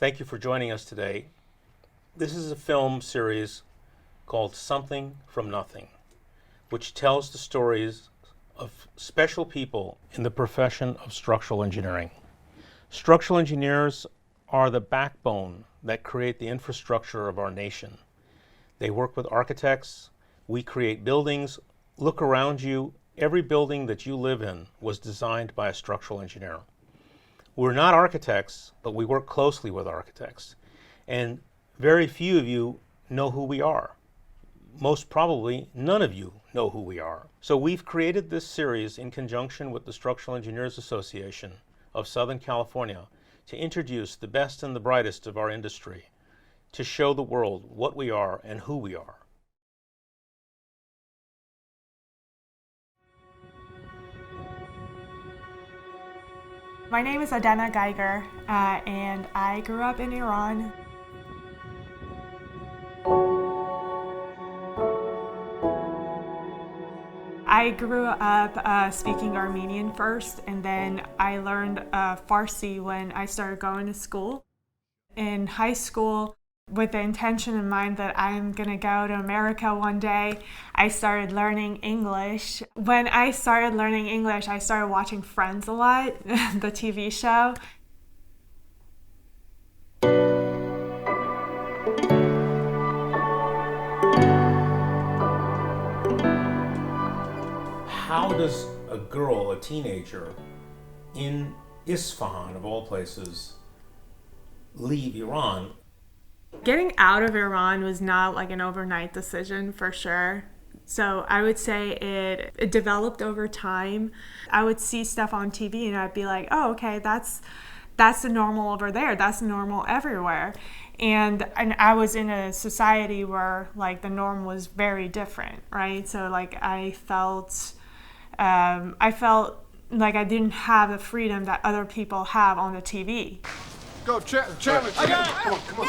Thank you for joining us today. This is a film series called Something from Nothing, which tells the stories of special people in the profession of structural engineering. Structural engineers are the backbone that create the infrastructure of our nation. They work with architects, we create buildings. Look around you, every building that you live in was designed by a structural engineer. We're not architects, but we work closely with architects. And very few of you know who we are. Most probably, none of you know who we are. So we've created this series in conjunction with the Structural Engineers Association of Southern California to introduce the best and the brightest of our industry, to show the world what we are and who we are. My name is Adena Geiger, and I grew up in Iran. I grew up speaking Armenian first, and then I learned Farsi when I started going to school. In high school, with the intention in mind that I'm gonna go to America one day, I started learning English. When I started learning English, I started watching Friends a lot, the TV show. How does a girl, a teenager, in Isfahan, of all places, leave Iran? Getting out of Iran was not like an overnight decision, for sure. So I would say it developed over time. I would see stuff on TV and I'd be like, oh, okay, that's the normal over there. That's the normal everywhere. And I was in a society where like the norm was very different, right? So like I felt like I didn't have the freedom that other people have on the TV. Go, Chandler. I got it. Come on.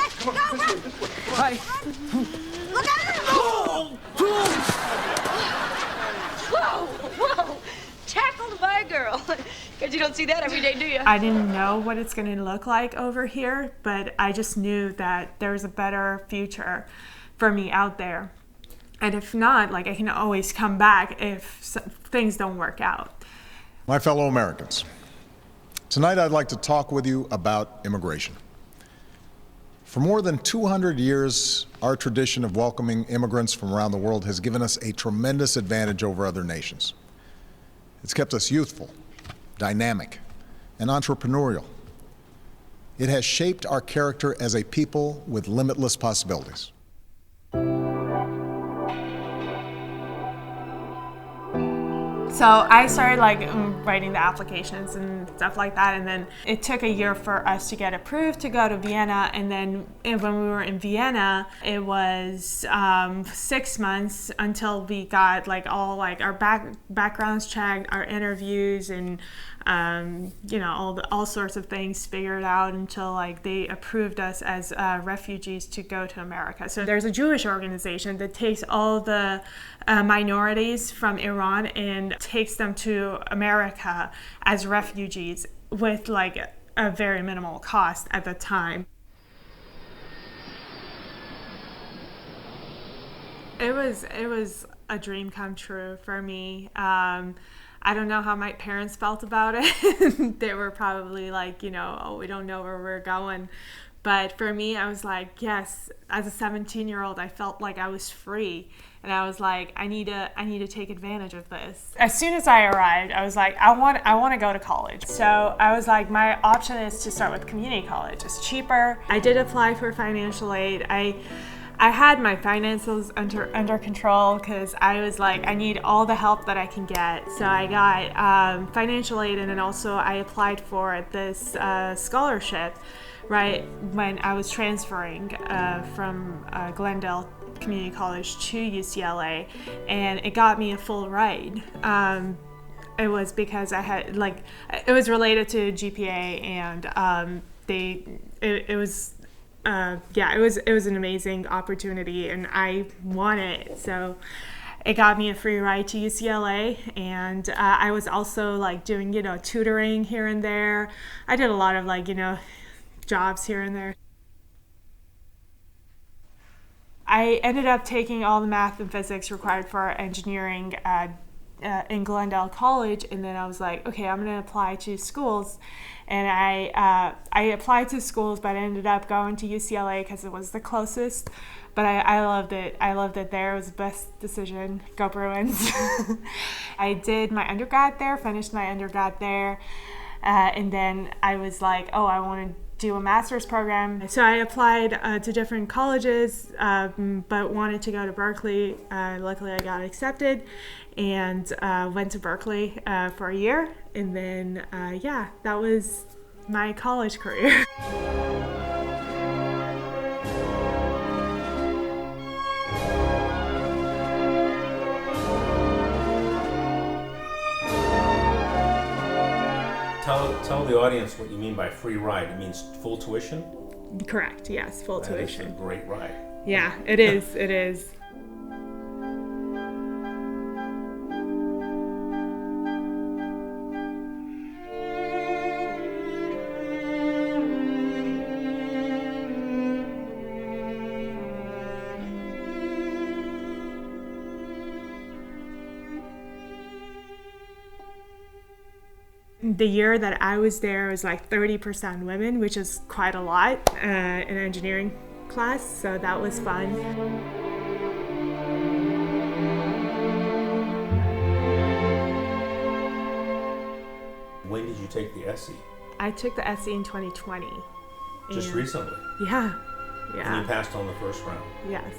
Hi. Look out! Whoa! Tackled by a girl. Because you don't see that every day, do you? I didn't know what it's going to look like over here, but I just knew that there was a better future for me out there. And if not, like I can always come back if things don't work out. My fellow Americans, tonight I'd like to talk with you about immigration. For more than 200 years, our tradition of welcoming immigrants from around the world has given us a tremendous advantage over other nations. It's kept us youthful, dynamic, and entrepreneurial. It has shaped our character as a people with limitless possibilities. So I started like writing the applications and stuff like that, and then it took a year for us to get approved to go to Vienna. And then when we were in Vienna, it was 6 months until we got like all like our backgrounds checked, our interviews, and all sorts of things figured out until like they approved us as refugees to go to America. So there's a Jewish organization that takes all the minorities from Iran and takes them to America as refugees with like a very minimal cost at the time. It was a dream come true for me. I don't know how my parents felt about it. They were probably like, oh, we don't know where we're going. But for me, I was like, yes, as a 17-year-old, I felt like I was free. And I was like, I need to take advantage of this. As soon as I arrived, I was like, I want to go to college. So I was like, my option is to start with community college. It's cheaper. I did apply for financial aid. I had my finances under control because I was like, I need all the help that I can get. So I got financial aid, and then also I applied for this scholarship right when I was transferring from Glendale Community College to UCLA, and it got me a full ride. It was because I had it was related to GPA, and it was an amazing opportunity, and I wanted it. So it got me a free ride to UCLA, and I was also doing tutoring here and there. I did a lot of jobs here and there. I ended up taking all the math and physics required for engineering in Glendale College, and then I was like, okay, I'm going to apply to schools. And I applied to schools, but I ended up going to UCLA because it was the closest. But I loved it. I loved it there. It was the best decision. Go Bruins. I did my undergrad there, finished my undergrad there. And then I was like, oh, I want to do a master's program. So I applied to different colleges, but wanted to go to Berkeley. Luckily, I got accepted and went to Berkeley for a year. And then, yeah, that was my college career. Tell the audience what you mean by free ride. It means full tuition? Correct, yes, full tuition. That is a great ride. Yeah, it is, it is. The year that I was there was like 30% women, which is quite a lot in engineering class, so that was fun. When did you take the SE? I took the SE in 2020. Just recently? Yeah. And you passed on the first round? Yes.